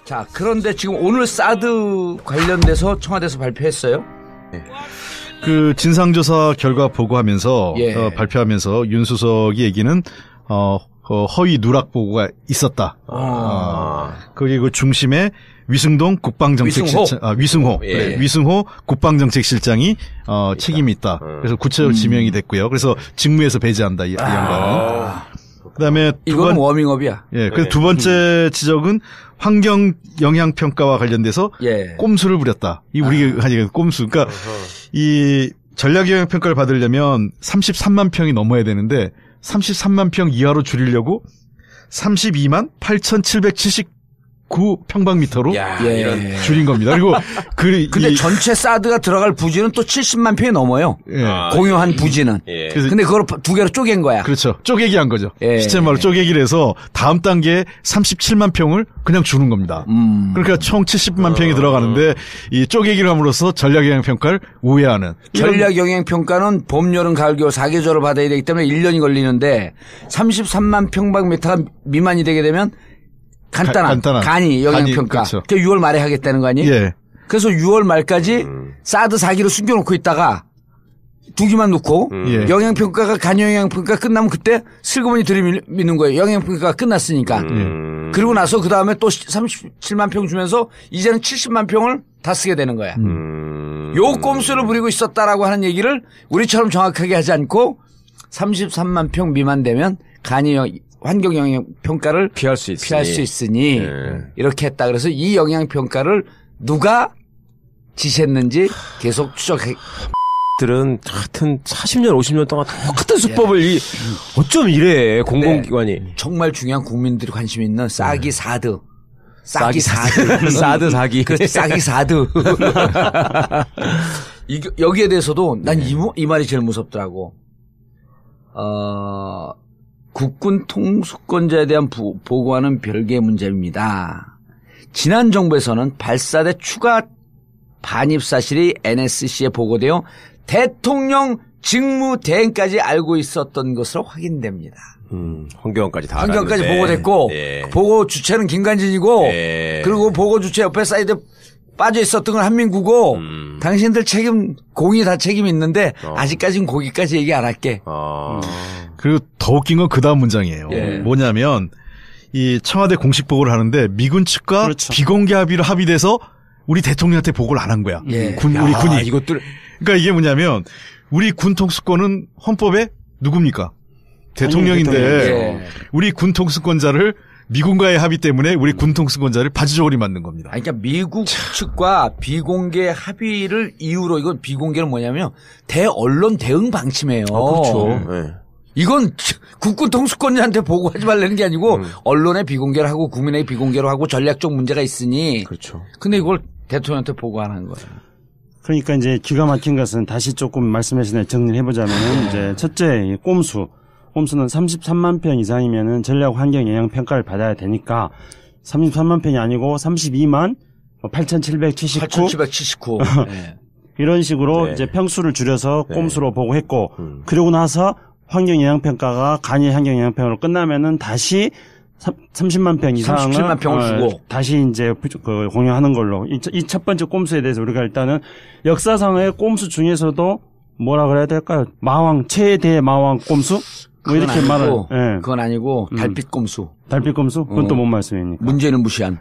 자, 그런데 지금 오늘 사드 관련돼서 청와대에서 발표했어요? 그 진상조사 결과 보고하면서 예. 발표하면서 윤 수석이 얘기는 허위 누락 보고가 있었다. 그리고 중심에 위승동 국방정책실장, 위승호, 예. 네, 위승호 국방정책실장이 책임이 있다. 그래서 구체적으로 지명이 됐고요. 그래서 직무에서 배제한다 이 양반은. 그다음에 이건 워밍업이야. 예, 그래서 두 번째 지적은 환경 영향 평가와 관련돼서 예. 꼼수를 부렸다. 이 우리가 하니까 꼼수. 그러니까 이 전략 영향 평가를 받으려면 33만 평이 넘어야 되는데 33만 평 이하로 줄이려고 32만 8,779평방미터로 예. 줄인 겁니다. 그리고 근데 전체 사드가 들어갈 부지는 또 70만 평이 넘어요. 예. 공유한 부지는. 예. 근데 그걸 두 개로 쪼갠 거야. 그렇죠. 쪼개기 한 거죠. 예. 시체말로 쪼개기를 해서 다음 단계에 37만 평을 그냥 주는 겁니다. 그러니까 총 70만 평이 들어가는데 이 쪼개기를 함으로써 전략 영향 평가를 우회하는. 전략 영향 평가는 봄, 여름, 가을, 겨울 4계절을 받아야 되기 때문에 1년이 걸리는데 33만 평방미터가 미만이 되게 되면 간단한 간이 영향 평가. 그렇죠. 6월 말에 하겠다는 거 아니에요? 예. 그래서 6월 말까지 사드 4기를 숨겨놓고 있다가 2기만 놓고 예. 영향평가가 간영향평가 끝나면 그때 슬그머니 들이미는 거예요. 영향평가가 끝났으니까. 그리고 나서 그 다음에 또 37만 평 주면서 이제는 70만 평을 다 쓰게 되는 거야. 요 꼼수를 부리고 있었다라고 하는 얘기를 우리처럼 정확하게 하지 않고 33만 평 미만 되면 환경영향평가를 피할 수 있으니 이렇게 했다. 그래서 이 영향평가를 누가 지시했는지 계속 추적해. 들은 하여튼 40년 50년 동안 똑같은 수법을 어쩜 이래 공공기관이. 정말 중요한 국민들이 관심 있는 싸기 사드. 싸기 사드 사기. 그렇지, 싸기 사드. 여기에 대해서도 난 이 말이 제일 무섭더라고. 국군 통수권자에 대한 보고와는 별개의 문제입니다. 지난 정부에서는 발사대 추가 반입 사실이 NSC에 보고되어 대통령 직무 대행까지 알고 있었던 것으로 확인됩니다. 환경원까지 다 환경원까지 알았는데. 보고됐고 예. 보고 주체는 김관진이고 예. 그리고 보고 주체 옆에 사이드에 빠져 있었던 건 한민구고 당신들 책임 공이 다 책임이 있는데 아직까지는 거기까지 얘기 안 할게. 그리고 더 웃긴 건 그 다음 문장이에요. 예. 뭐냐면 이 청와대 공식 보고를 하는데 미군 측과 그렇죠. 비공개 합의로 합의돼서 우리 대통령한테 보고를 안 한 거야. 예. 우리 군이. 이것들 그러니까 이게 뭐냐면 우리 군 통수권은 헌법에 누굽니까? 대통령인데 예. 우리 군 통수권자를 미군과의 합의 때문에 우리 군 통수권자를 바지저고리 만든 겁니다. 그러니까 미국 측과 비공개 합의를 이유로 이건 비공개는 뭐냐면 대언론 대응 방침이에요. 그렇죠. 예. 이건 국군 통수권자한테 보고하지 말라는 게 아니고 언론에 비공개를 하고 국민에게 비공개로 하고 전략적 문제가 있으니. 그렇죠. 근데 이걸 대통령한테 보고하는 거예요. 그러니까 이제 기가 막힌 것은 다시 조금 말씀하신 대로 정리를 해보자면 이제 첫째 이 꼼수는 33만 평 이상이면은 전략 환경 영향 평가를 받아야 되니까 33만 평이 아니고 32만 8,779 네. 이런 식으로 네. 이제 평수를 줄여서 꼼수로 보고했고 그러고 나서 환경 영향 평가가 간이 환경 영향 평가로 끝나면은 다시 30만 평 이상을 37만 평을 주고 다시 이제 공유하는 걸로 이 첫 번째 꼼수에 대해서 우리가 일단은 역사상의 꼼수 중에서도 뭐라 그래야 될까요? 마왕 최대 마왕 꼼수 뭐 이렇게 말을 예. 그건 아니고 달빛 꼼수. 달빛 꼼수? 그건 또 뭔 말씀입니까? 문제는 무시한.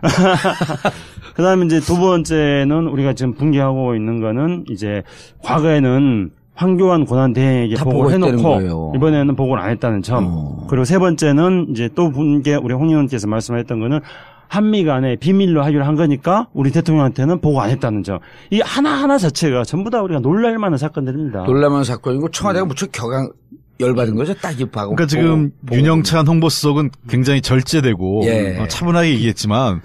그다음에 이제 두 번째는 우리가 지금 분개하고 있는 거는 이제 과거에는 황교안 권한대행에게 보고를 해놓고 이번에는 보고를 안 했다는 점. 그리고 세 번째는 이제 또 분개 우리 홍 의원께서 말씀하셨던 거는 한미 간에 비밀로 합의를 한 거니까 우리 대통령한테는 보고 안 했다는 점. 이 하나하나 자체가 전부 다 우리가 놀랄 만한 사건들입니다. 놀랄 만한 사건이고 청와대가 무척 열받은 거죠. 딱 입하고. 그러니까 지금 윤영찬 홍보수석은 굉장히 절제되고 차분하게 얘기했지만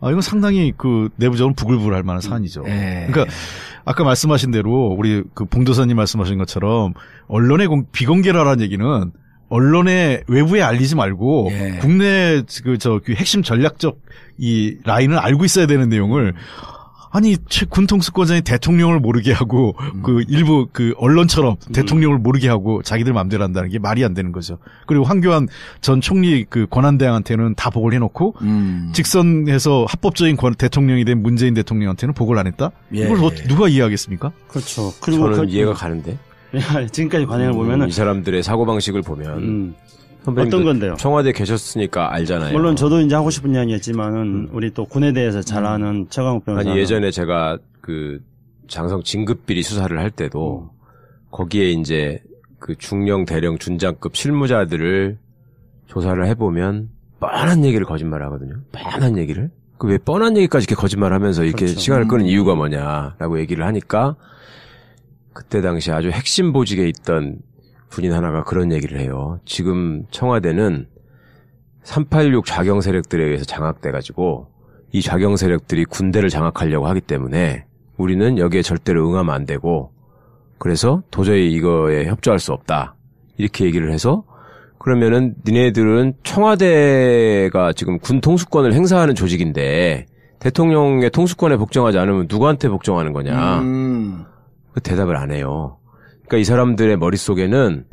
이건 상당히 그 내부적으로 부글부글할 만한 사안이죠. 그러니까 아까 말씀하신 대로 우리 그 봉도사님 말씀하신 것처럼 언론의 비공개를 하라는 얘기는 언론의 외부에 알리지 말고 국내 그 핵심 전략적 이 라인을 알고 있어야 되는 내용을 아니 군통수권자니 대통령을 모르게 하고 그 일부 그 언론처럼 대통령을 모르게 하고 자기들 마음대로 한다는 게 말이 안 되는 거죠. 그리고 황교안 전 총리 그 권한대행한테는 다 보고를 해놓고 직선해서 합법적인 대통령이 된 문재인 대통령한테는 보고를 안 했다. 예. 이걸 누가 이해하겠습니까? 그렇죠. 그리고 저는 이해가 가는데. 지금까지 관행을 보면은 이 사람들의 사고 방식을 보면. 어떤 건데요? 청와대 계셨으니까 알잖아요. 물론 저도 이제 하고 싶은 이야기했지만은 우리 또 군에 대해서 잘 아는 최강욱 변호사. 아니 예전에 제가 그 장성 진급비리 수사를 할 때도 거기에 이제 그 중령, 대령, 준장급 실무자들을 조사를 해보면 뻔한 얘기를 거짓말하거든요. 뻔한 얘기를. 그 왜 뻔한 얘기까지 이렇게 거짓말하면서 이렇게 그렇죠. 시간을 끄는 이유가 뭐냐라고 얘기를 하니까 그때 당시 아주 핵심 보직에 있던 군인 하나가 그런 얘기를 해요. 지금 청와대는 386 좌경 세력들에 의해서 장악돼가지고 이 좌경 세력들이 군대를 장악하려고 하기 때문에 우리는 여기에 절대로 응하면 안 되고 그래서 도저히 이거에 협조할 수 없다. 이렇게 얘기를 해서 그러면은 니네들은 청와대가 지금 군 통수권을 행사하는 조직인데 대통령의 통수권에 복종하지 않으면 누구한테 복종하는 거냐. 그 대답을 안 해요. 그러니까 이 사람들의 머릿속에는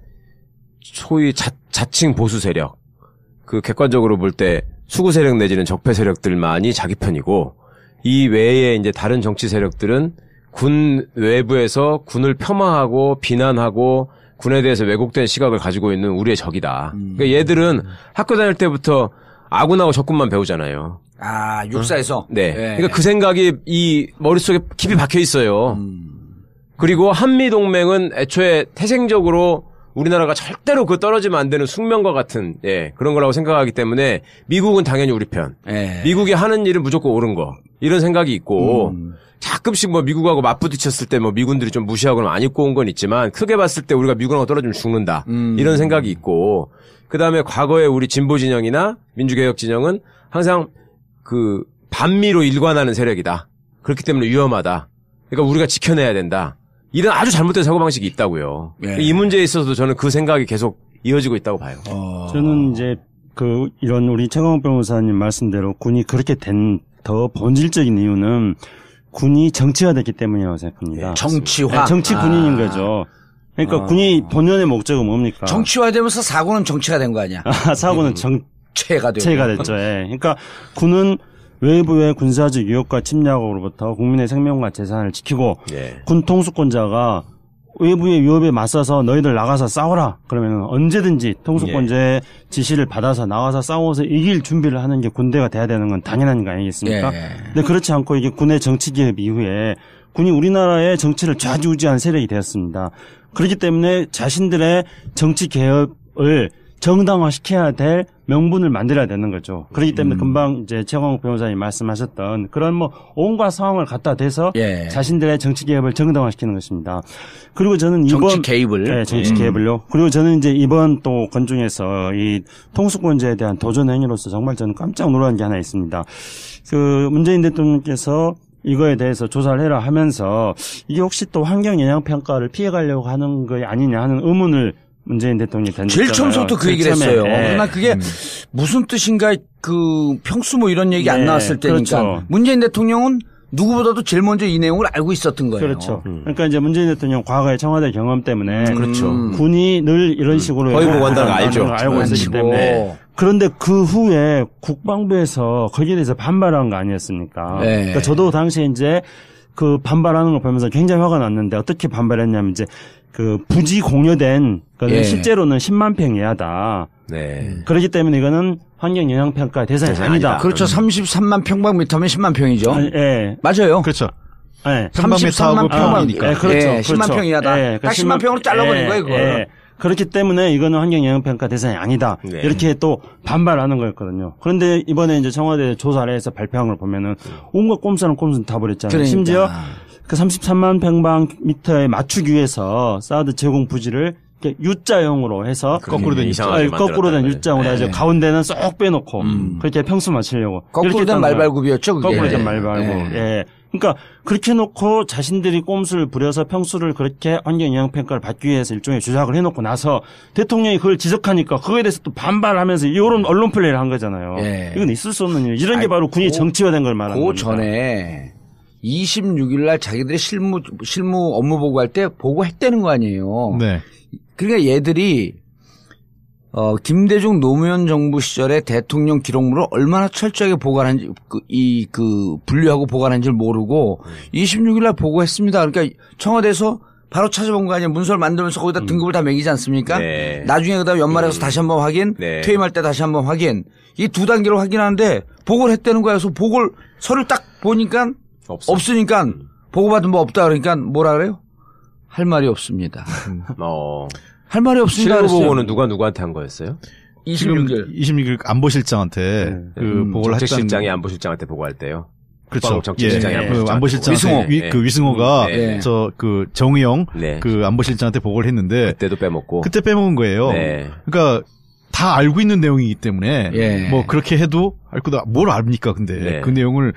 소위 자칭 보수 세력, 그 객관적으로 볼 때 수구 세력 내지는 적폐 세력들만이 자기 편이고 이 외에 이제 다른 정치 세력들은 군 외부에서 군을 폄하하고 비난하고 군에 대해서 왜곡된 시각을 가지고 있는 우리의 적이다. 그러니까 얘들은 학교 다닐 때부터 아군하고 적군만 배우잖아요. 아, 육사에서? 네. 그러니까 그 생각이 이 머릿속에 깊이 박혀 있어요. 그리고 한미동맹은 애초에 태생적으로 우리나라가 절대로 그 떨어지면 안 되는 숙명과 같은, 그런 거라고 생각하기 때문에 미국은 당연히 우리 편. 미국이 하는 일은 무조건 옳은 거. 이런 생각이 있고, 가끔씩 뭐 미국하고 맞부딪혔을 때 뭐 미군들이 좀 무시하거나 안 입고 온 건 있지만 크게 봤을 때 우리가 미국하고 떨어지면 죽는다. 이런 생각이 있고, 그 다음에 과거에 우리 진보 진영이나 민주개혁 진영은 항상 그 반미로 일관하는 세력이다. 그렇기 때문에 위험하다. 그러니까 우리가 지켜내야 된다. 이런 아주 잘못된 사고방식이 있다고요. 이 문제에 있어서도 저는 그 생각이 계속 이어지고 있다고 봐요. 저는 이제 이런 우리 최강욱 변호사님 말씀대로 군이 그렇게 된 더 본질적인 이유는 군이 정치화됐기 때문이라고 생각합니다. 정치화? 네, 정치 군인인 거죠. 그러니까 군이 본연의 목적은 뭡니까? 정치화되면서 사고는 정치가 된 거 아니야? 사고는 정체가 됐죠. 그러니까 군은 외부의 군사적 유혹과 침략으로부터 국민의 생명과 재산을 지키고 군 통수권자가 외부의 위협에 맞서서 너희들 나가서 싸워라. 그러면 언제든지 통수권자의 지시를 받아서 나가서 싸워서 이길 준비를 하는 게 군대가 돼야 되는 건 당연한 거 아니겠습니까? 근데 그렇지 않고 이게 군의 정치개혁 이후에 군이 우리나라의 정치를 좌지우지한 세력이 되었습니다. 그렇기 때문에 자신들의 정치개혁을 정당화시켜야 될 명분을 만들어야 되는 거죠. 그렇기 때문에 금방 이제 최강욱 변호사님 말씀하셨던 그런 뭐 온갖 상황을 갖다 대서 자신들의 정치 개혁을 정당화시키는 것입니다. 그리고 저는 이번 정치 개입을 정치 개입을요. 그리고 저는 이제 이번 또 건중에서 이 통수권자에 대한 도전 행위로서 정말 저는 깜짝 놀란 게 하나 있습니다. 그 문재인 대통령께서 이거에 대해서 조사를 해라 하면서 이게 혹시 또 환경 영향 평가를 피해가려고 하는 거 아니냐 하는 의문을 문재인 대통령이 던졌잖아요. 제일 처음부터 그 얘기를 했어요. 그러나 그게 무슨 뜻인가 그 평수 뭐 이런 얘기 안 나왔을 때니까 그렇죠. 문재인 대통령은 누구보다도 제일 먼저 이 내용을 알고 있었던 거예요. 그렇죠. 그러니까 이제 문재인 대통령 과거의 청와대 경험 때문에 그렇죠. 군이 늘 이런 식으로 허위보고한다는 걸 알죠. 알고 있었기 때문에 그런데 그 후에 국방부에서 거기에 대해서 반발한 거 아니었습니까? 그러니까 저도 당시에 이제 그 반발하는 걸 보면서 굉장히 화가 났는데 어떻게 반발했냐면 이제 그 부지 공여된 거는 실제로는 10만 평 이하다. 그렇기 때문에 이거는 환경 영향 평가 대상이 아니다. 그렇죠. 33만 평방미터면 10만 평이죠. 맞아요. 그렇죠. 33만 평방이니까. 그렇죠. 10만 평 이하다. 딱 10만 평으로 잘라버린 거예요, 그걸. 그렇기 때문에 이거는 환경 영향 평가 대상이 아니다. 이렇게 또 반발하는 거였거든요. 그런데 이번에 이제 청와대 조사를 해서 발표한 걸 보면은 온갖 꼼수는 다 버렸잖아요. 그러니까. 심지어 그 33만 평방미터에 맞추기 위해서 사드 제공 부지를 U자형으로 해서 거꾸로 된 U자형으로 해서 가운데는 쏙 빼놓고 그렇게 평수 맞추려고. 거꾸로 된 말발굽이었죠, 그게. 거꾸로 된 말발굽. 그러니까 그렇게 놓고 자신들이 꼼수를 부려서 평수를 그렇게 환경 영향 평가를 받기 위해서 일종의 조작을 해놓고 나서 대통령이 그걸 지적하니까 그거에 대해서 또 반발하면서 이런 언론 플레이를 한 거잖아요. 이건 있을 수 없는 일. 이런 게 바로 군이 정치화된 걸 말하는 겁니다. 그 전에 26일 날 자기들이 실무 업무 보고할 때 보고했다는 거 아니에요. 네. 그러니까 얘들이 김대중 노무현 정부 시절에 대통령 기록물을 얼마나 철저하게 보관한지 분류하고 보관한지를 모르고 26일 날 보고했습니다. 그러니까 청와대에서 바로 찾아본 거 아니에요. 문서를 만들면서 거기다 등급을 다 매기지 않습니까? 네. 나중에 그다음에 연말에 가서 다시 한번 확인, 네. 퇴임할 때 다시 한번 확인. 이 두 단계로 확인하는데 보고를 했다는 거야. 그래서 서를 딱 보니까 없으니까 보고받은 뭐 없다 그러니까 뭐라 그래요? 할 말이 없습니다. 할 말이 없습니다. 실무 보고는 누가 누구한테 한 거였어요? 26일 안보실장한테 그 보고를 했다는. 정책실장이 안보실장한테 보고할 때요. 그렇죠. 정책실장이 안보실장 위승호가 그 정의용 그 안보실장한테 보고를 했는데 그때도 빼먹고 그때 빼먹은 거예요. 네. 그러니까 다 알고 있는 내용이기 때문에 뭐 그렇게 해도 뭘 압니까? 근데 그 내용을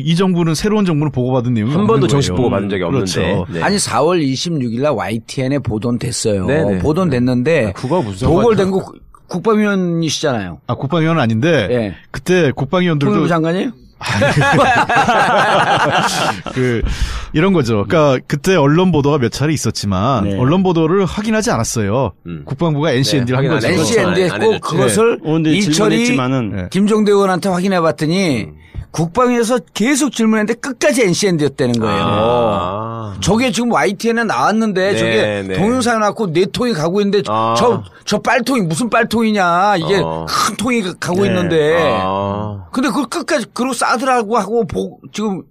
이 정부는 새로운 정부는 보고받은 내용이 한 번도 정식 보고 받은 적이 없는데. 그렇죠. 네. 아니 4월 26일 날 YTN에 보도됐어요. 네네. 보도됐는데 그거 무슨 보고를 된 거 국방위원이시잖아요. 아 국방위원은 아닌데 그때 국방위원들도 통일부 장관이에요? 이런 거죠. 그러니까 그때 언론 보도가 몇 차례 있었지만 언론 보도를 확인하지 않았어요. 국방부가 NCND를 한 거죠. NCND 했고 그것을 이철이 김종대 의원한테 확인해 봤더니 국방위에서 계속 질문했는데 끝까지 NCND였다는 거예요. 저게 지금 YTN에 나왔는데 저게 동영상에 나왔고 4통이 가고 있는데 저 빨통이 무슨 빨통이냐. 이게 큰 통이 가고 있는데. 근데 그걸 끝까지 그리고 사드라고 하고 지금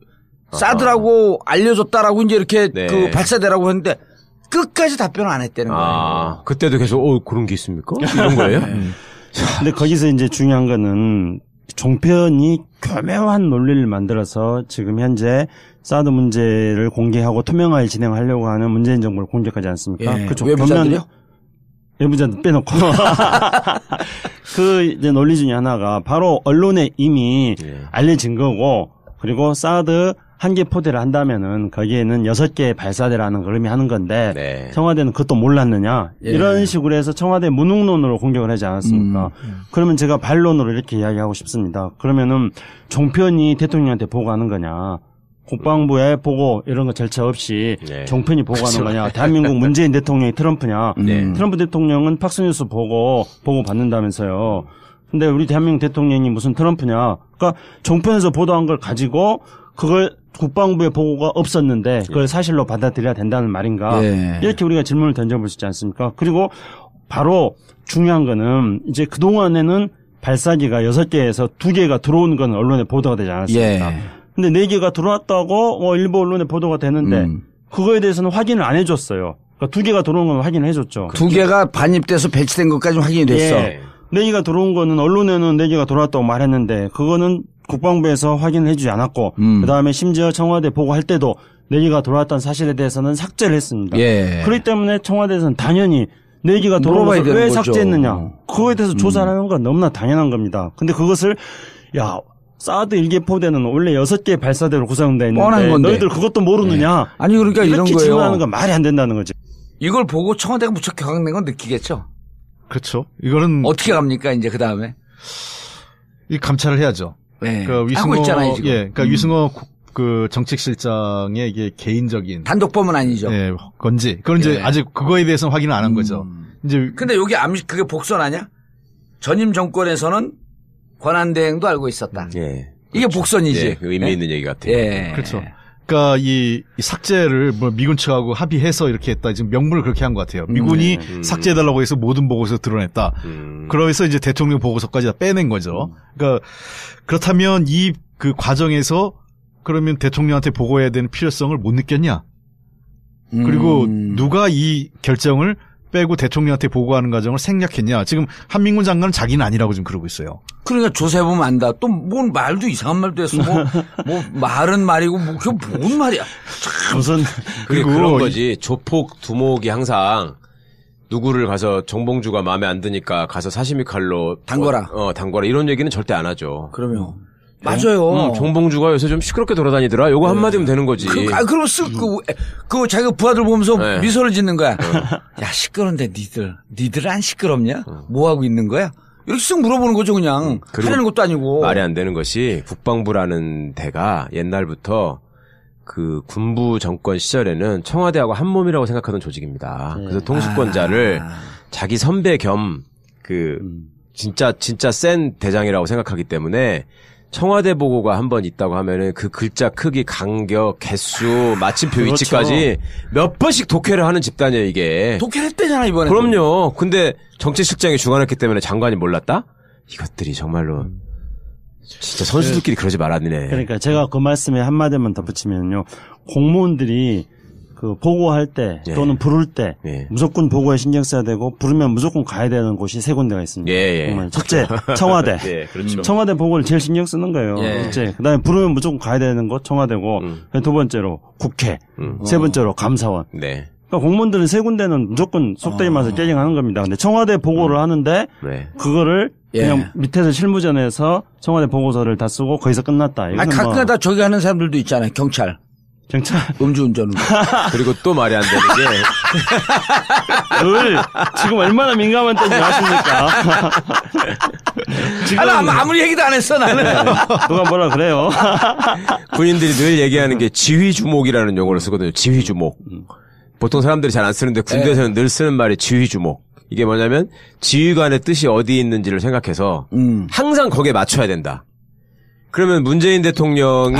사드라고 알려줬다라고 이제 이렇게 그 발사대라고 했는데 끝까지 답변을 안 했다는 거예요. 그때도 계속 그런 게 있습니까? 이런 거예요? 근데 거기서 이제 중요한 거는 종편이 교묘한 논리를 만들어서 지금 현재 사드 문제를 공개하고 투명하게 진행하려고 하는 문재인 정부를 공격하지 않습니까? 그 외부자들이요? 외부자들 빼놓고 그 이제 논리 중에 하나가 바로 언론에 이미 알려진 거고 그리고 사드 한 개 포대를 한다면은 거기에는 6개의 발사대라는 걸 의미하는 건데 청와대는 그것도 몰랐느냐 이런 식으로 해서 청와대 무능론으로 공격을 하지 않았습니까? 그러면 제가 반론으로 이렇게 이야기하고 싶습니다. 그러면은 종편이 대통령한테 보고하는 거냐? 국방부에 보고 이런 거 절차 없이 종편이 보고하는 거냐? 대한민국 문재인 대통령이 트럼프냐? 트럼프 대통령은 팍스뉴스 보고 받는다면서요. 근데 우리 대한민국 대통령이 무슨 트럼프냐? 그러니까 종편에서 보도한 걸 가지고 그걸 국방부의 보고가 없었는데 그걸 사실로 받아들여야 된다는 말인가? 이렇게 우리가 질문을 던져볼 수 있지 않습니까? 그리고 바로 중요한 거는 이제 그동안에는 발사기가 6개에서 2개가 들어온 건 언론에 보도가 되지 않았습니까? 근데 4개가 들어왔다고 일부 언론에 보도가 되는데 그거에 대해서는 확인을 안 해줬어요. 그러니까 2개가 들어온 건 확인을 해줬죠. 2개가 반입돼서 배치된 것까지 확인이 됐어. 4개가 들어온 거는 언론에는 4개가 들어왔다고 말했는데 그거는 국방부에서 확인을 해주지 않았고 그다음에 심지어 청와대 보고할 때도 4개가 들어왔다는 사실에 대해서는 삭제를 했습니다. 그렇기 때문에 청와대에서는 당연히 4개가 들어온 것을 왜 삭제했느냐. 그거에 대해서 조사를 하는 건 너무나 당연한 겁니다. 근데 그것을 사드 1개 포대는 원래 6개의 발사대로 구성되어 있는데 너희들 그것도 모르느냐. 아니 그러니까 이런 거예요. 이렇게 질문하는 건 말이 안 된다는 거지. 이걸 보고 청와대가 무척 격앙된 건 느끼겠죠. 그렇죠. 이거는 어떻게 갑니까 이제 그 다음에? 이 감찰을 해야죠. 그러니까 위승호 하고 있잖아요 지금. 그러니까 위승호 그 정책실장의 이게 개인적인 단독범은 아니죠. 건지 그건 이제 아직 그거에 대해서는 확인을 안 한 거죠. 이제 근데 여기 그게 복선 아니야? 전임 정권에서는 권한대행도 알고 있었다. 이게 그렇죠. 복선이지. 의미 있는 얘기 같아요. 그렇죠. 그러니까 이 삭제를 미군 측하고 합의해서 이렇게 했다. 지금 명분을 그렇게 한 것 같아요. 미군이 삭제해달라고 해서 모든 보고서 드러냈다. 그러면서 이제 대통령 보고서까지 다 빼낸 거죠. 그러니까 그렇다면 이 그 과정에서 그러면 대통령한테 보고해야 되는 필요성을 못 느꼈냐? 그리고 누가 이 결정을 빼고 대통령한테 보고하는 과정을 생략했냐? 지금 한민군 장관은 자기는 아니라고 지금 그러고 있어요. 그러니까 조사해보면 안다. 또 뭔 말도 이상한 말도 했어. 뭐 말은 말이고 그게 뭔 말이야. 무슨 그리고 그런 거지. 조폭 두목이 항상 누구를 가서 정봉주가 마음에 안 드니까 가서 사시미 칼로 담궈라. 담궈라 이런 얘기는 절대 안 하죠. 그러면 맞아요. 정봉주가 요새 좀 시끄럽게 돌아다니더라. 요거 한마디면 되는 거지. 그럼 그 자기가 부하들 보면서 미소를 짓는 거야. 야, 시끄러운데 니들 안 시끄럽냐? 뭐 하고 있는 거야? 이렇게 쓱 물어보는 거죠, 그냥. 하려는 것도 아니고. 말이 안 되는 것이 국방부라는 데가 옛날부터 그 군부 정권 시절에는 청와대하고 한 몸이라고 생각하던 조직입니다. 그래서 통수권자를 자기 선배 겸 진짜 센 대장이라고 생각하기 때문에 청와대 보고가 한 번 있다고 하면은 그 글자 크기, 간격, 개수, 마침표 그렇죠. 위치까지 몇 번씩 독해를 하는 집단이에요, 이게. 독해를 했대잖아, 이번에. 그럼요. 근데 정치실장이 주관했기 때문에 장관이 몰랐다? 이것들이 정말로 진짜 선수들끼리 그러지 말았네. 그러니까 제가 그 말씀에 한마디만 덧붙이면요. 공무원들이 그 보고할 때 또는 부를 때 무조건 보고에 신경 써야 되고 부르면 무조건 가야 되는 곳이 세 군데가 있습니다. 첫째, 청와대. 그렇죠. 청와대 보고를 제일 신경 쓰는 거예요. 첫째, 그다음에 부르면 무조건 가야 되는 곳 청와대고 두 번째로 국회, 세 번째로 감사원. 그러니까 공무원들은 세 군데는 무조건 속되게 말해서 깨갱하는 겁니다. 근데 청와대 보고를 하는데 그거를 그냥 밑에서 실무전에서 청와대 보고서를 다 쓰고 거기서 끝났다. 가끔가다 저기 하는 사람들도 있잖아요. 경찰. 음주운전으로. 그리고 또 말이 안 되는 게. 늘 지금 얼마나 민감한 때인지 아십니까? 지금 아무리 얘기도 안 했어 나는. 누가 뭐라 그래요? 군인들이 늘 얘기하는 게 지휘주목이라는 용어를 쓰거든요. 지휘주목. 보통 사람들이 잘 안 쓰는데 군대에서는 늘 쓰는 말이 지휘주목. 이게 뭐냐면 지휘관의 뜻이 어디 있는지를 생각해서 항상 거기에 맞춰야 된다. 그러면 문재인 대통령이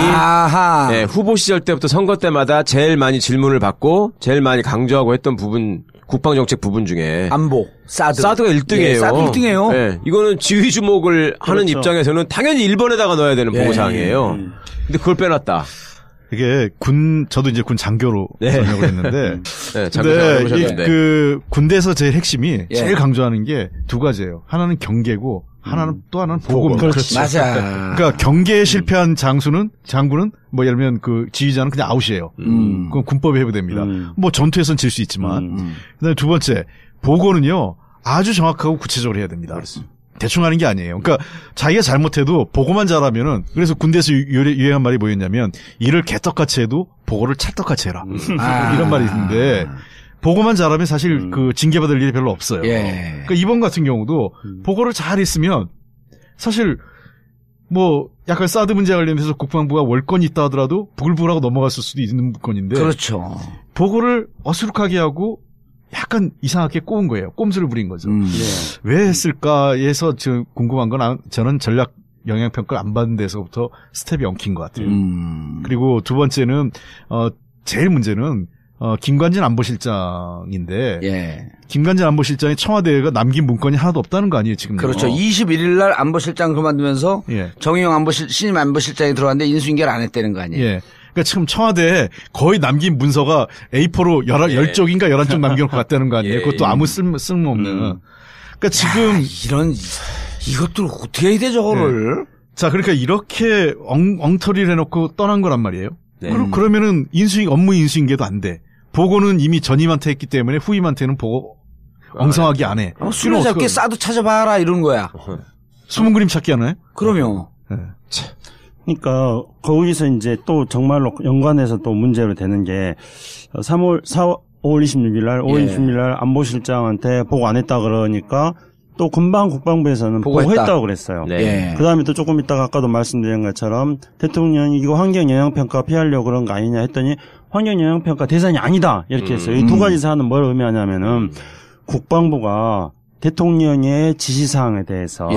후보 시절 때부터 선거 때마다 제일 많이 질문을 받고 제일 많이 강조하고 했던 부분, 국방정책 부분 중에 안보, 사드가 1등이에요. 사드 1등이에요. 이거는 지휘 주목을 하는 입장에서는 당연히 1번에다가 넣어야 되는 보고사항이에요. 근데 그걸 빼놨다. 이게 저도 이제 군 장교로 전역을 했는데, 근데 그 군대에서 제일 핵심이 제일 강조하는 게 두 가지예요. 하나는 경계고, 또 하나는 보고입니다. 그렇지. 맞아. 그러니까 경계에 실패한 장군은 뭐 예를 들면 그 지휘자는 그냥 아웃이에요. 그건 군법에 해부됩니다. 뭐 전투에선 질 수 있지만. 그다음에 두 번째, 보고는요 아주 정확하고 구체적으로 해야 됩니다. 그렇습니다. 대충 하는 게 아니에요. 그러니까 자기가 잘못해도 보고만 잘하면은, 그래서 군대에서 유행한 말이 뭐였냐면 일을 개떡같이 해도 보고를 찰떡같이 해라. 이런 말이 있는데 보고만 잘하면 사실 그 징계받을 일이 별로 없어요. 그러니까 이번 같은 경우도 보고를 잘 했으면 사실 뭐 약간 사드 문제 관련해서 국방부가 월권이 있다 하더라도 부글부글하고 넘어갔을 수도 있는 건인데, 그렇죠. 보고를 어수룩하게 하고 약간 이상하게 꼬은 거예요. 꼼수를 부린 거죠. 왜 했을까 해서 궁금한 건 저는 전략 영향평가를 안 받은 데서부터 스텝이 엉킨 것 같아요. 그리고 두 번째는 제일 문제는 김관진 안보실장인데 김관진 안보실장이 청와대가 남긴 문건이 하나도 없다는 거 아니에요 지금? 그렇죠. 21일 날 안보실장 그만두면서 정의용 신임 안보실장이 들어왔는데 인수인계를 안 했다는 거 아니에요? 그러니까 지금 청와대에 거의 남긴 문서가 A4로 10쪽인가 11쪽 남겨놓고 갔다는 거 아니에요? 그것도 아무 쓸모없는. 그러니까 지금 이것들 어떻게 해야 돼 저거를? 자, 그러니까 이렇게 엉터리를 해놓고 떠난 거란 말이에요. 그러면은 업무 인수인계도 안 돼. 보고는 이미 전임한테 했기 때문에 후임한테는 보고 엉성하게 안 해. 수레잡기 사드 찾아봐라 이런 거야. 숨은 그림 찾기 하나요? 그럼요. 그러니까 거기서 이제 또 정말로 연관해서 또 문제로 되는 게 5월 26일 날, 5월 26일 날 안보실장한테 보고 안 했다 그러니까 또 금방 국방부에서는 보고했다고 그랬어요. 그 다음에 또 조금 있다가 아까도 말씀드린 것처럼 대통령이 이거 환경영향평가 피하려고 그런 거 아니냐 했더니 환경영향평가 대상이 아니다 이렇게 했어요. 이 두 가지 사안은 뭘 의미하냐면은 국방부가 대통령의 지시사항에 대해서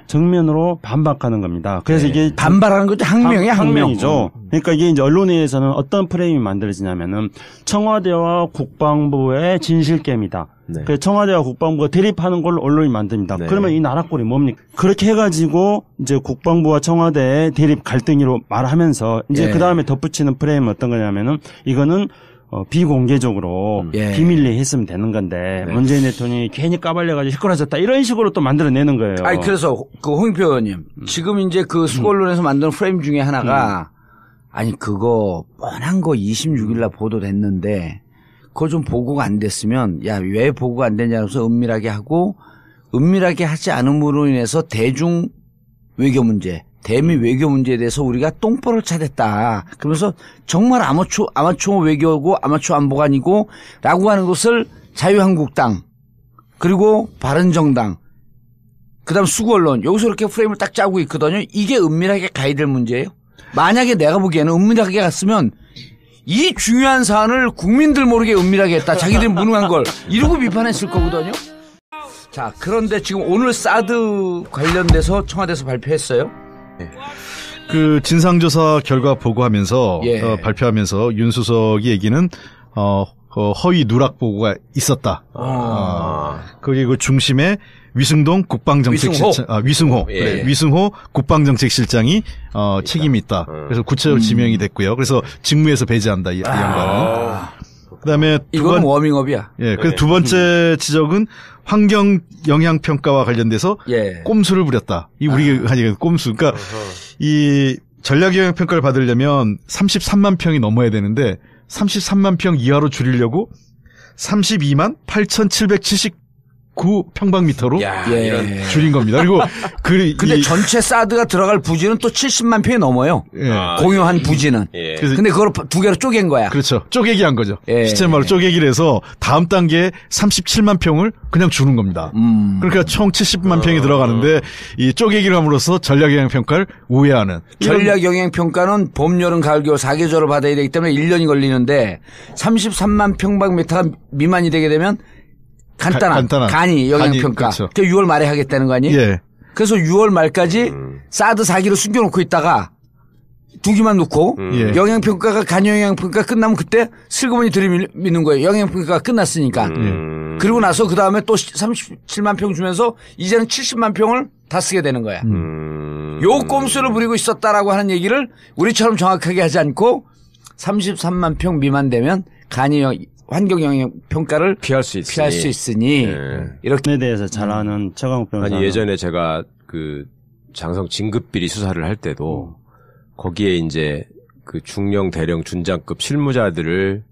정면으로 반박하는 겁니다. 그래서 이게 반발하는 것도 항명이죠. 그러니까 이게 이제 언론에서는 어떤 프레임이 만들어지냐면은 청와대와 국방부의 진실게임이다. 그래서 청와대와 국방부가 대립하는 걸 언론이 만듭니다. 그러면 이 나라 꼴이 뭡니까? 그렇게 해가지고 이제 국방부와 청와대의 대립 갈등으로 말하면서 이제 그 다음에 덧붙이는 프레임은 어떤 거냐면은 이거는 비공개적으로 비밀리에 했으면 되는 건데 문재인 대통령이 괜히 까발려가지고 시끄러졌다 이런 식으로 또 만들어내는 거예요. 아니 그래서 그 홍익표 의원님 지금 이제 그 수고언론에서 만든 프레임 중에 하나가 아니 그거 뻔한 거 26일날 보도됐는데 그거 좀 보고가 안 됐으면 야 왜 보고가 안 됐냐면서 은밀하게 하고 은밀하게 하지 않음으로 인해서 대중 외교 문제 대미 외교 문제에 대해서 우리가 똥볼을 차댔다. 그러면서 정말 아마추어 외교고 아마추어 안보가 아니고 라고 하는 것을 자유한국당 그리고 바른정당 그다음 수구언론 여기서 이렇게 프레임을 딱 짜고 있거든요. 이게 은밀하게 가야 될 문제예요. 만약에 내가 보기에는 은밀하게 갔으면 이 중요한 사안을 국민들 모르게 은밀하게 했다. 자기들이 무능한 걸 이러고 비판했을 거거든요. 자, 그런데 지금 오늘 사드 관련돼서 청와대에서 발표했어요. 네. 그 진상조사 결과 보고하면서 예. 발표하면서 윤 수석이 얘기는 허위 누락 보고가 있었다. 그리고 중심에 위승동 국방정책실장, 위승호, 예. 그래, 위승호 국방정책실장이 책임이 있다. 그래서 구체적으로 지명이 됐고요. 그래서 직무에서 배제한다 이 양반은. 그다음에 이건 워밍업이야. 예, 그래서 두 번째 지적은 환경 영향 평가와 관련돼서 예. 꼼수를 부렸다. 이 우리가 하니까 꼼수. 그러니까 이 전략 영향 평가를 받으려면 33만 평이 넘어야 되는데 33만 평 이하로 줄이려고 32만 8,779 평방미터로 줄인 겁니다. 그리고 근데 전체 사드가 들어갈 부지는 또 70만 평이 넘어요. 예. 공유한 부지는. 예. 근데 그걸 두 개로 쪼갠 거야. 그렇죠. 쪼개기 한 거죠. 예. 시체말로 쪼개기를 해서 다음 단계에 37만 평을 그냥 주는 겁니다. 그러니까 총 70만 평이 들어가는데 이 쪼개기를 함으로써 전략 영향 평가를 우회하는. 전략 영향 평가는 봄, 여름, 가을, 겨울 4계절을 받아야 되기 때문에 1년이 걸리는데 33만 평방미터가 미만이 되게 되면 간단한 간이 영향평가. 그렇죠. 6월 말에 하겠다는 거 아니에요? 예. 그래서 6월 말까지 사드 4기를 숨겨놓고 있다가 2기만 놓고 예. 영향평가가 간영향평가 끝나면 그때 슬그머니 들이미는 거예요. 영향평가가 끝났으니까. 그리고 나서 그 다음에 또 37만 평 주면서 이제는 70만 평을 다 쓰게 되는 거야. 요 꼼수를 부리고 있었다라고 하는 얘기를 우리처럼 정확하게 하지 않고 33만 평 미만 되면 환경 영향 평가를 피할 수 있으니 이렇게 대해서 잘 아는 최강욱 변호사. 아니 예전에 제가 그 장성 진급비리 수사를 할 때도 거기에 이제 그 중령 대령 준장급 실무자들을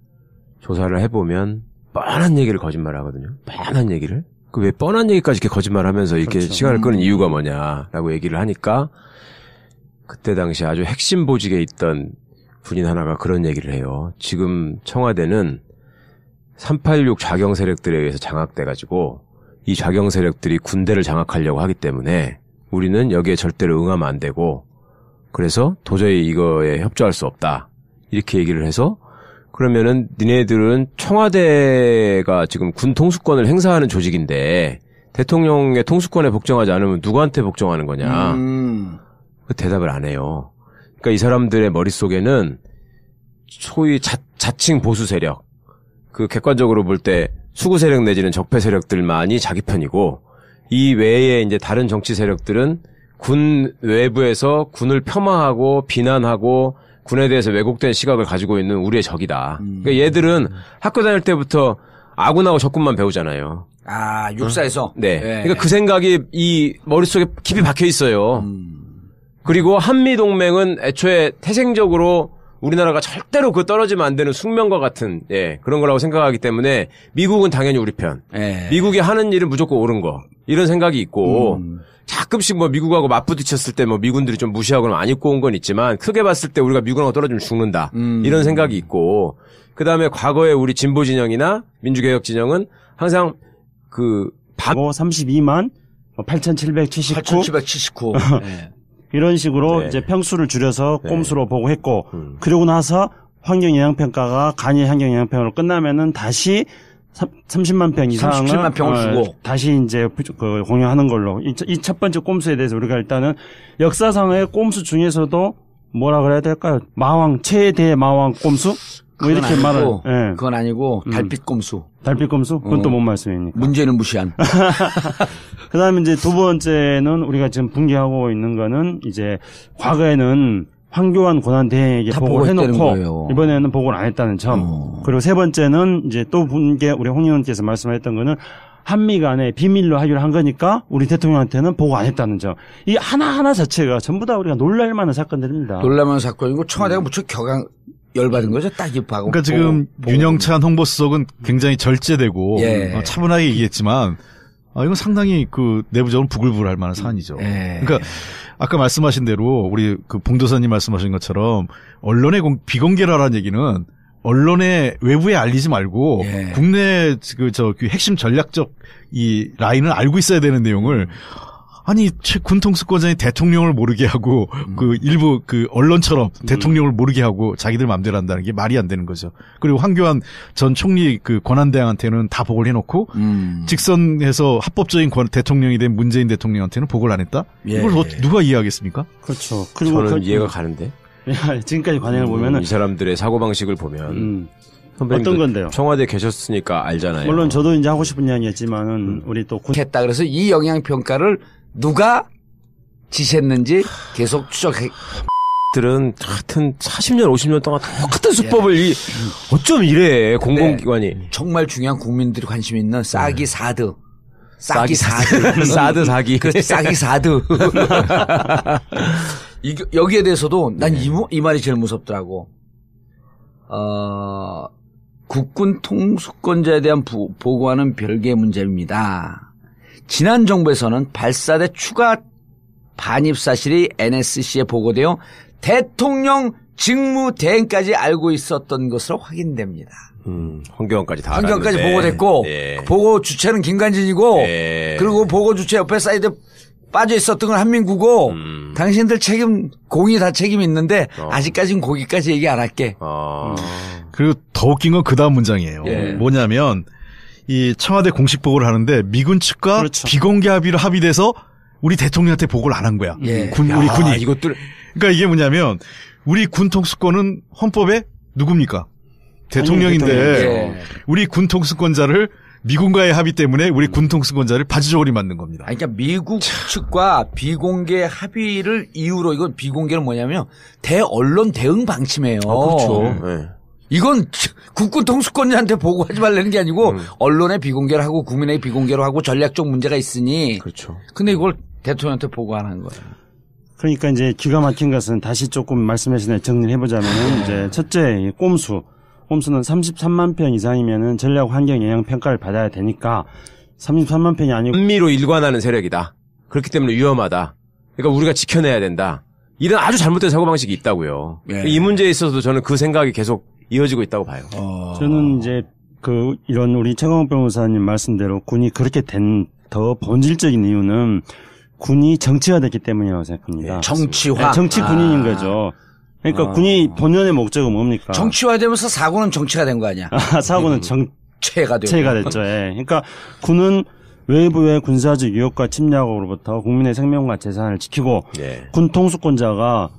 조사를 해보면 뻔한 얘기를 거짓말하거든요. 뻔한 얘기를. 그 왜 뻔한 얘기까지 이렇게 거짓말하면서 이렇게 그렇죠. 시간을 끄는 이유가 뭐냐라고 얘기를 하니까 그때 당시 아주 핵심 보직에 있던 분인 하나가 그런 얘기를 해요. 지금 청와대는 386 좌경 세력들에 의해서 장악돼가지고 이 좌경 세력들이 군대를 장악하려고 하기 때문에 우리는 여기에 절대로 응하면 안 되고 그래서 도저히 이거에 협조할 수 없다. 이렇게 얘기를 해서 그러면은 니네들은 청와대가 지금 군 통수권을 행사하는 조직인데 대통령의 통수권에 복종하지 않으면 누구한테 복종하는 거냐. 그 대답을 안 해요. 그러니까 이 사람들의 머릿속에는 소위 자칭 보수 세력 그 객관적으로 볼 때 수구 세력 내지는 적폐 세력들만이 자기 편이고 이 외에 이제 다른 정치 세력들은 군 외부에서 군을 폄하하고 비난하고 군에 대해서 왜곡된 시각을 가지고 있는 우리의 적이다. 그러니까 얘들은 학교 다닐 때부터 아군하고 적군만 배우잖아요. 아, 육사에서? 네. 그러니까 그 생각이 이 머릿속에 깊이 박혀 있어요. 그리고 한미동맹은 애초에 태생적으로 우리나라가 절대로 그 떨어지면 안 되는 숙명과 같은 그런 거라고 생각하기 때문에 미국은 당연히 우리 편. 미국이 하는 일은 무조건 옳은 거. 이런 생각이 있고 가끔씩 뭐 미국하고 맞부딪혔을 때 뭐 미군들이 좀 무시하거나 안 입고 온 건 있지만 크게 봤을 때 우리가 미군하고 떨어지면 죽는다. 이런 생각이 있고 그다음에 과거에 우리 진보 진영이나 민주개혁 진영은 항상 그 32만 8,779 이런 식으로 이제 평수를 줄여서 꼼수로 보고했고 그러고 나서 환경영향평가가 간이 환경영향평으로 끝나면은 다시 30만 평 이상을 37만 평을 주고 다시 이제 공유하는 걸로 이 첫 번째 꼼수에 대해서 우리가 일단은 역사상의 꼼수 중에서도 뭐라 그래야 될까요? 마왕 최대 마왕 꼼수 뭐 이렇게 아니고, 말을 그건 아니고 달빛 꼼수. 달빛 꼼수? 그건 또 뭔 말씀입니까? 문제는 무시한. 그다음에 이제 두 번째는 우리가 지금 분개하고 있는 거는 이제 과거에는 황교안 권한대행에게 보고를 해놓고 이번에는 보고를 안 했다는 점. 그리고 세 번째는 이제 또 분개 우리 홍 의원께서 말씀하셨던 거는 한미 간에 비밀로 합의를 한 거니까 우리 대통령한테는 보고 안 했다는 점. 이 하나하나 자체가 전부 다 우리가 놀랄 만한 사건들입니다. 놀랄 만한 사건이고 청와대가 무척 열받은 거죠. 딱 입하고. 그러니까 지금 윤영찬 홍보수석은 굉장히 절제되고 차분하게 얘기했지만 이건 상당히 그 내부적으로 부글부글할 만한 사안이죠. 그러니까 아까 말씀하신 대로 우리 그 봉도사님 말씀하신 것처럼 언론에 비공개라라는 얘기는 언론에 외부에 알리지 말고 국내 그 핵심 전략적 이 라인을 알고 있어야 되는 내용을 아니 군통수권자니 대통령을 모르게 하고 그 일부 그 언론처럼 대통령을 모르게 하고 자기들 마음대로 한다는 게 말이 안 되는 거죠. 그리고 황교안 전 총리 그 권한대행한테는 다 보고를 해놓고 직선해서 합법적인 대통령이 된 문재인 대통령한테는 보고를 안 했다. 예. 이걸 누가 이해하겠습니까? 그렇죠. 그리고 저는 이해가 가는데. 지금까지 관행을 보면은 이 사람들의 사고 방식을 보면 어떤 건데요? 청와대 계셨으니까 알잖아요. 물론 저도 이제 하고 싶은 이야기했지만은 우리 또 했다. 그래서 이 영향 평가를 누가 지시했는지 계속 추적해. 들은 하여튼 40년 50년 동안 똑같은 수법을 어쩜 이래 공공기관이. 정말 중요한 국민들이 관심 있는 싸기 사드. 사드 사기. 그렇지, 싸기 사드. 여기에 대해서도 난 이 말이 제일 무섭더라고. 국군 통수권자에 대한 보고하는 별개의 문제입니다. 지난 정부에서는 발사대 추가 반입 사실이 NSC에 보고되어 대통령 직무대행까지 알고 있었던 것으로 확인됩니다. 황교안까지 다 황교안까지 보고됐고 보고 주체는 김관진이고 그리고 보고 주체 옆에 사이드에 빠져 있었던 건 한민구고 당신들 책임 공이 다 책임이 있는데 아직까지는 거기까지 얘기 안 할게. 그리고 더 웃긴 건 그 다음 문장이에요. 뭐냐면 이 청와대 공식 보고를 하는데 미군 측과 그렇죠. 비공개 합의로 합의돼서 우리 대통령한테 보고를 안 한 거야. 우리 군이. 이것들 그러니까 이게 뭐냐면 우리 군 통수권은 헌법에 누굽니까? 대통령인데 우리 군 통수권자를 미군과의 합의 때문에 우리 군 통수권자를 바지저고리 만든 겁니다. 그러니까 미국 측과 비공개 합의를 이유로 이건 비공개는 뭐냐면 대언론 대응 방침이에요. 그렇죠. 네. 이건 국군 통수권자한테 보고하지 말라는 게 아니고 언론에 비공개를 하고 국민에게 비공개로 하고 전략적 문제가 있으니. 그렇죠. 근데 이걸 대통령한테 보고 안 한 거예요. 그러니까 이제 기가 막힌 것은 다시 조금 말씀하신 대로 정리를 해보자면은 이제 첫째 꼼수는 33만 평 이상이면은 전략 환경 영향 평가를 받아야 되니까 33만 평이 아니고 한미로 일관하는 세력이다. 그렇기 때문에 위험하다. 그러니까 우리가 지켜내야 된다. 이런 아주 잘못된 사고방식이 있다고요. 이 문제에 있어서도 저는 그 생각이 계속 이어지고 있다고 봐요. 저는 이제 이런 우리 최강욱 변호사님 말씀대로 군이 그렇게 된 더 본질적인 이유는 군이 정치화됐기 때문이라고 생각합니다. 정치화. 정치 군인인 거죠. 그러니까 군이 본연의 목적은 뭡니까? 정치화되면서 사고는 정치가 된 거 아니야? 사고는 정체가 됐죠. 그러니까 군은 외부의 군사적 위협과 침략으로부터 국민의 생명과 재산을 지키고 군 통수권자가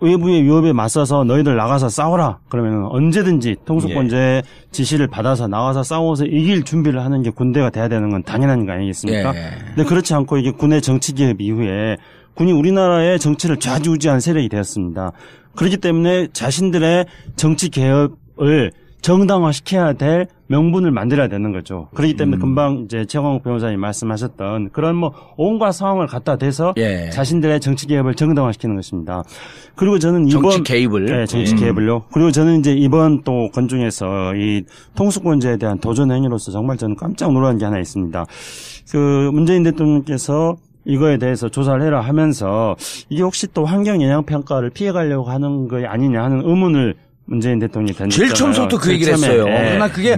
외부의 위협에 맞서서 너희들 나가서 싸워라. 그러면 언제든지 통수권자의 지시를 받아서 나가서 싸워서 이길 준비를 하는 게 군대가 돼야 되는 건 당연한 거 아니겠습니까? 근데 그렇지 않고 이게 군의 정치 개입 이후에 군이 우리나라의 정치를 좌지우지한 세력이 되었습니다. 그렇기 때문에 자신들의 정치 개혁을 정당화시켜야 될 명분을 만들어야 되는 거죠. 그렇기 때문에 금방 이제 최강욱 변호사님 말씀하셨던 그런 뭐 온갖 상황을 갖다 대서 자신들의 정치 개혁을 정당화시키는 것입니다. 그리고 저는 이번 정치 개입을 정치 개입을요. 그리고 저는 이제 이번 또 건중에서 이 통수권자에 대한 도전 행위로서 정말 저는 깜짝 놀란 게 하나 있습니다. 그 문재인 대통령께서 이거에 대해서 조사를 해라 하면서 이게 혹시 또 환경 영향 평가를 피해가려고 하는 거 아니냐 하는 의문을 문재인 대통령이 던졌잖아요. 제일 처음부터 그 얘기를 했어요. 그러나 그게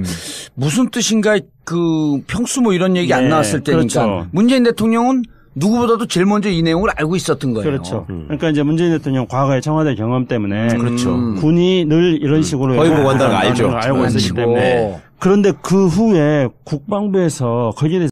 무슨 뜻인가 그 평수 뭐 이런 얘기 안 나왔을 때니까 그렇죠. 문재인 대통령은 누구보다도 제일 먼저 이 내용을 알고 있었던 거예요. 그렇죠. 그러니까 이제 문재인 대통령 과거의 청와대 경험 때문에 그렇죠. 군이 늘 이런 식으로 허위 보고한다는 걸 알고 있었기 때문에 그런데 그 후에 국방부에서 거기에 대해서